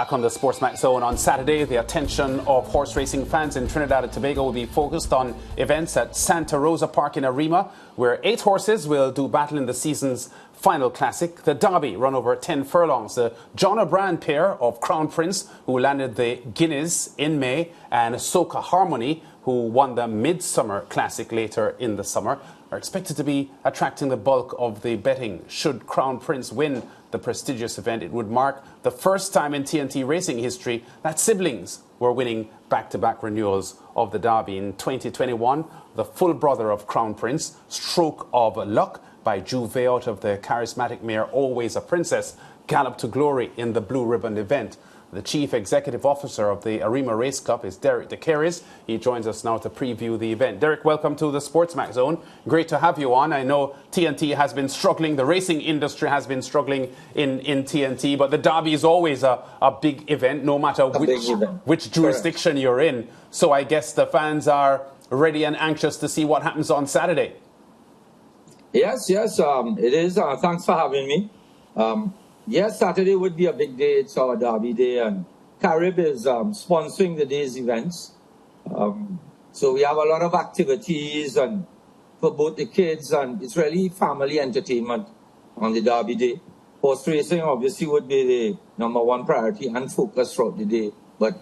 Back on the SportsMax zone on Saturday, the attention of horse racing fans in Trinidad and Tobago will be focused on events at Santa Rosa Park in Arima, where 8 horses will do battle in the season's final classic, the Derby, run over 10 furlongs. The John O'Brien pair of Crown Prince, who landed the Guineas in May, and Soca Harmony, who won the Midsummer Classic later in the summer, are expected to be attracting the bulk of the betting. Should Crown Prince win the prestigious event, it would mark the first time in T&T racing history that siblings were winning back-to-back renewals of the Derby. In 2021, the full brother of Crown Prince, Stroke of Luck, by Juve out of the charismatic mare Always a Princess, galloped to glory in the Blue Ribbon event. The Chief Executive Officer of the Arima Race Club is Derek DeCaries. He joins us now to preview the event. Derek, welcome to the SportsMax Zone. Great to have you on. I know T&T has been struggling, the racing industry has been struggling in T&T, but the Derby is always a big event, no matter which jurisdiction you're in. So I guess the fans are ready and anxious to see what happens on Saturday. Yes, it is. Thanks for having me. Yes, Saturday would be a big day. It's our Derby day, and Carib is sponsoring the day's events. So we have a lot of activities and for both the kids, and it's really family entertainment on the Derby day. Horse racing obviously would be the #1 priority and focus throughout the day, but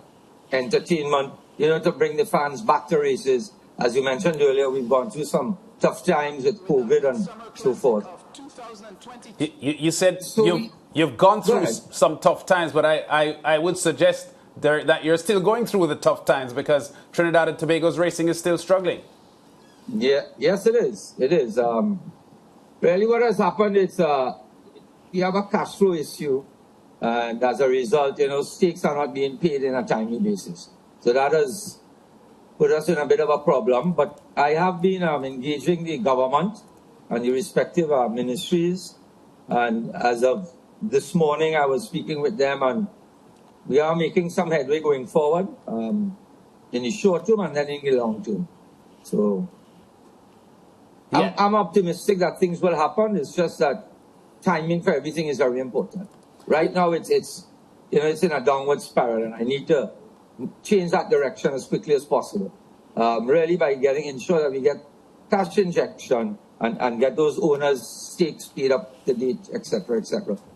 entertainment, to bring the fans back to races. As you mentioned earlier, we've gone through some tough times with COVID and so forth. You said you've gone through some tough times, but I would suggest that you're still going through the tough times because Trinidad and Tobago's racing is still struggling. Yeah, yes, it is. It is. Really what has happened is we have a cash flow issue, and as a result, stakes are not being paid in a timely basis. So that has put us in a bit of a problem, but I have been engaging the government and the respective ministries, and as of this morning I was speaking with them, and we are making some headway going forward in the short term and then in the long term. So yeah. I'm optimistic that things will happen. It's just that timing for everything is very important. Right now it's in a downward spiral, and I need to change that direction as quickly as possible. Really by ensure that we get cash injection and get those owners' stakes paid up to date, etc.,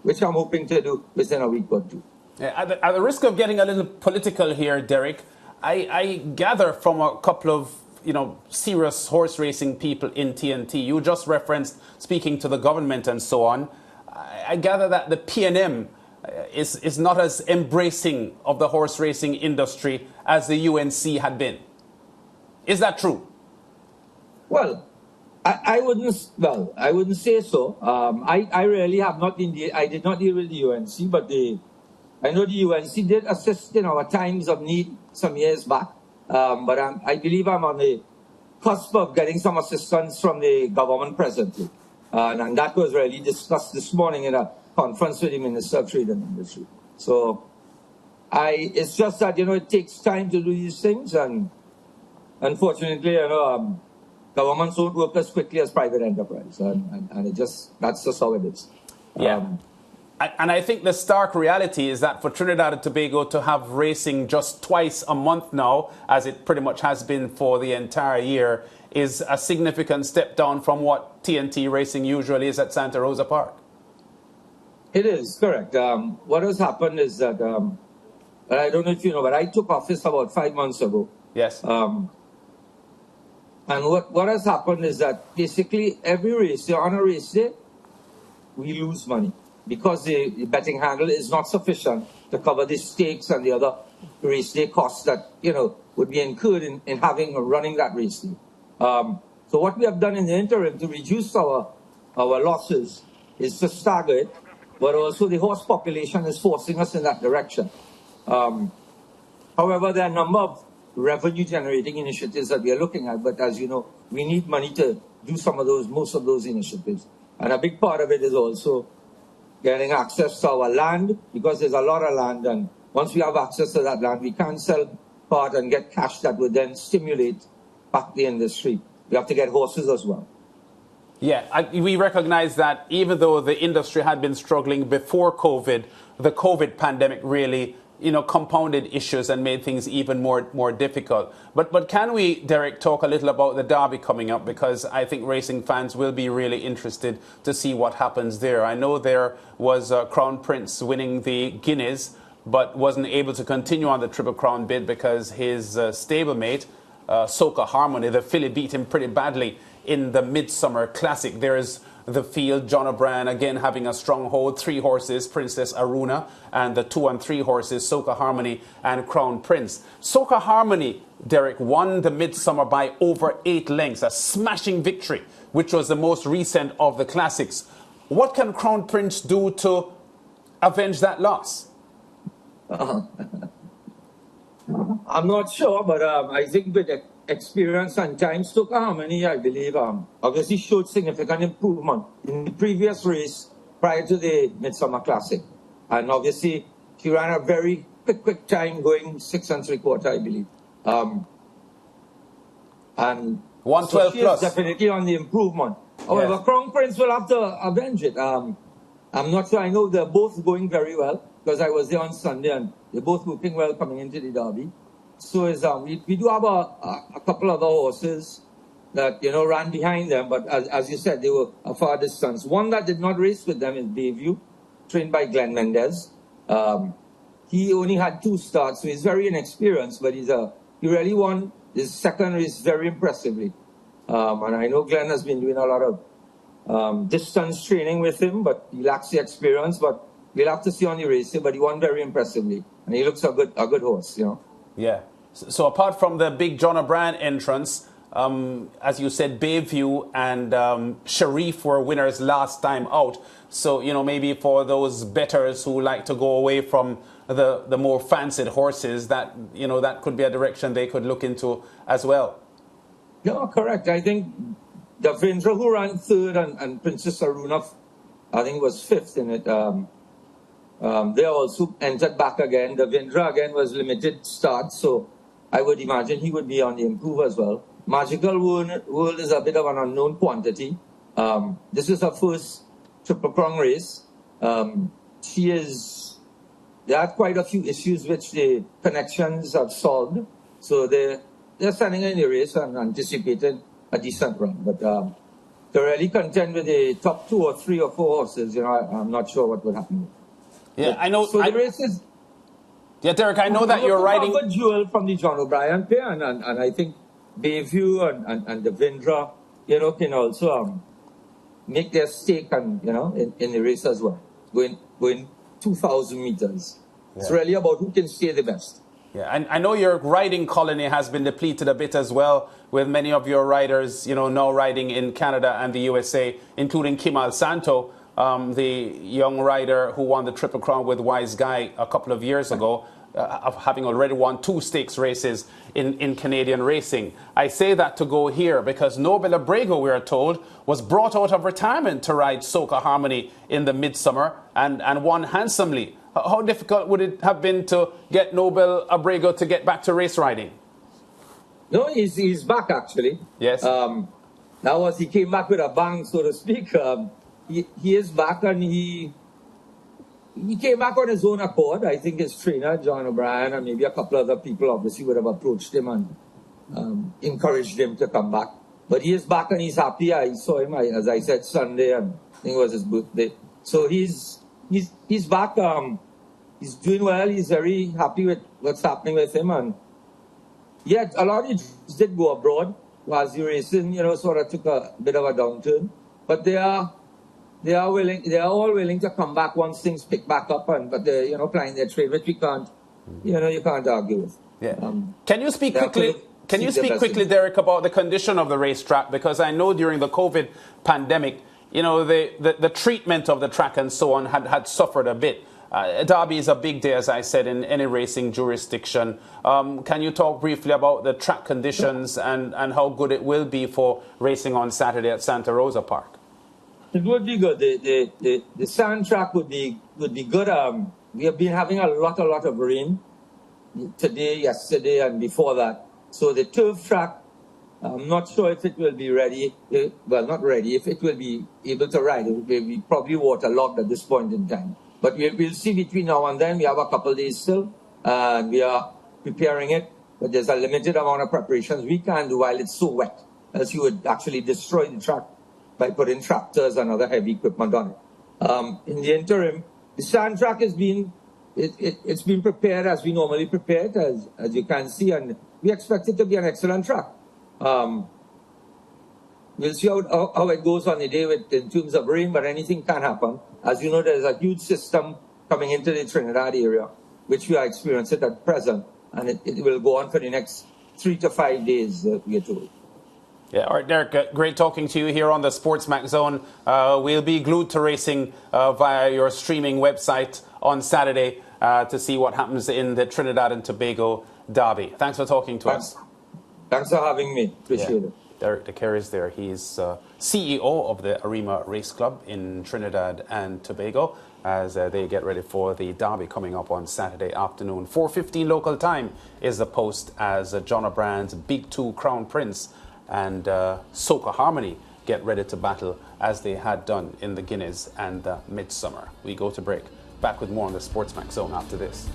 which I'm hoping to do within a week or two. Yeah, at the risk of getting a little political here, Derek, I gather from a couple of serious horse racing people in T&T, you just referenced speaking to the government and so on. I gather that the P&M is not as embracing of the horse racing industry as the UNC had been. Is that true? Well, I wouldn't say so. I really have not I did not deal with the UNC, but I know the UNC did assist in our times of need some years back. But I believe I'm on the cusp of getting some assistance from the government presently. And that was really discussed this morning in a conference with the Minister of Trade and Industry. So it's just that, it takes time to do these things, and unfortunately, governments don't work as quickly as private enterprise, and that's just how it is. Yeah. And I think the stark reality is that for Trinidad and Tobago to have racing just twice a month now, as it pretty much has been for the entire year, is a significant step down from what T&T racing usually is at Santa Rosa Park. It is, correct. What has happened is that, I don't know if you know, but I took office about 5 months ago. Yes. And what has happened is that basically every race, on a race day, we lose money because the betting handle is not sufficient to cover the stakes and the other race day costs that, would be incurred in running that race day. So what we have done in the interim to reduce our losses is to stagger it, but also the horse population is forcing us in that direction. However, there are a number of revenue-generating initiatives that we are looking at, but as you know, we need money to do most of those initiatives. And a big part of it is also getting access to our land, because there's a lot of land, and once we have access to that land, we can sell part and get cash that would then stimulate back the industry. We have to get horses as well. Yeah, we recognize that even though the industry had been struggling before COVID, the COVID pandemic really compounded issues and made things even more difficult. But can we, Derek, talk a little about the Derby coming up? Because I think racing fans will be really interested to see what happens there. I know there was Crown Prince winning the Guineas, but wasn't able to continue on the Triple Crown bid because his stablemate, Soca Harmony, the filly, beat him pretty badly in the Midsummer Classic. There's the field, John O'Brien again having a stronghold, 3 horses, Princess Aruna, and the 2 and 3 horses, Soca Harmony and Crown Prince. Soca Harmony, Derek, won the Midsummer by over 8 lengths, a smashing victory, which was the most recent of the classics. What can Crown Prince do to avenge that loss? I'm not sure, but I think with experience and time, Soca Harmony, I believe, obviously showed significant improvement in the previous race prior to the Midsummer Classic. And obviously, she ran a very quick time, going 6 3/4, I believe. And 112 so she plus. is definitely on the improvement. However, Yes. Crown Prince will have to avenge it. I'm not sure. I know they're both going very well because I was there on Sunday and they're both looking well coming into the Derby. So is we do have a couple other horses that ran behind them, but as you said, they were a far distance. One that did not race with them is Bayview, trained by Glenn Mendez. He only had 2 starts, so he's very inexperienced, but he really won his second race very impressively. And I know Glenn has been doing a lot of distance training with him, but he lacks the experience. But we'll have to see on the race, but he won very impressively, and he looks a good horse, Yeah. So apart from the big John O'Brien entrance, as you said, Bayview and Sharif were winners last time out. So, maybe for those bettors who like to go away from the more fancied horses, that could be a direction they could look into as well. No, correct. I think the Vendra who ran 3rd and Princess Aruna, I think, was 5th in it. They also entered back again. The Vendra again was limited start, so I would imagine he would be on the improve as well. Magical World is a bit of an unknown quantity. This is her first Triple Crown race. They had quite a few issues which the connections have solved. So they're standing in the race and anticipated a decent run. But to really contend with the top 2 or 3 or 4 horses, I'm not sure what would happen. Yeah, I know. So the race is... Yeah, Derek, I know that you're riding... a duel from the John O'Brien pair, and I think Bayview and the Vendra, can also make their stake in the race as well, going 2,000 meters. Yeah. It's really about who can stay the best. Yeah, and I know your riding colony has been depleted a bit as well, with many of your riders, now riding in Canada and the USA, including Kimal Santo, the young rider who won the Triple Crown with Wise Guy a couple of years ago, having already won 2 stakes races in Canadian racing. I say that to go here because Nobel Abrego, we are told, was brought out of retirement to ride Soca Harmony in the Midsummer and won handsomely. How difficult would it have been to get Nobel Abrego to get back to race riding? No, he's back actually. Yes. Now as he came back with a bang, so to speak, he is back, and he came back on his own accord. I think his trainer, John O'Brien, and maybe a couple other people obviously would have approached him and encouraged him to come back. But he is back and he's happy. I saw him, as I said, Sunday, and I think it was his birthday. So he's back. He's doing well. He's very happy with what's happening with him. And yet, a lot of it did go abroad. As the racing, sort of took a bit of a downturn. But they are all willing to come back once things pick back up, but they're playing their trade, which we can't, you can't argue with. Yeah. Can you speak quickly? Can you speak quickly, Derek, about the condition of the racetrack? Because I know during the COVID pandemic, the treatment of the track and so on had suffered a bit. Derby is a big day, as I said, in any racing jurisdiction. Can you talk briefly about the track conditions and how good it will be for racing on Saturday at Santa Rosa Park? It would be good. The sand track would be good. We have been having a lot of rain today, yesterday, and before that. So the turf track, I'm not sure if it will be ready. Well, not ready. If it will be able to ride, it will be probably waterlogged at this point in time. But we'll see between now and then. We have a couple of days still. and we are preparing it. But there's a limited amount of preparations we can do while it's so wet, else you would actually destroy the track by putting tractors and other heavy equipment on it. In the interim, the sand track has been it's been prepared as we normally prepare it, as you can see, and we expect it to be an excellent track. We'll see how it goes on the day in terms of rain, but anything can happen. As you know, there's a huge system coming into the Trinidad area, which we are experiencing at present, and it will go on for the next 3 to 5 days, we're told. Yeah, all right, Derek, great talking to you here on the SportsMax Zone. We'll be glued to racing via your streaming website on Saturday to see what happens in the Trinidad and Tobago Derby. Thanks for talking to us. Thanks for having me. Appreciate it. Derek DeCare is there. He's CEO of the Arima Race Club in Trinidad and Tobago as they get ready for the Derby coming up on Saturday afternoon. 4:15 local time is the post as John O'Brien's Big Two Crown Prince and Soca Harmony get ready to battle as they had done in the Guineas and the Midsummer. We go to break. Back with more on the SportsMax Zone after this.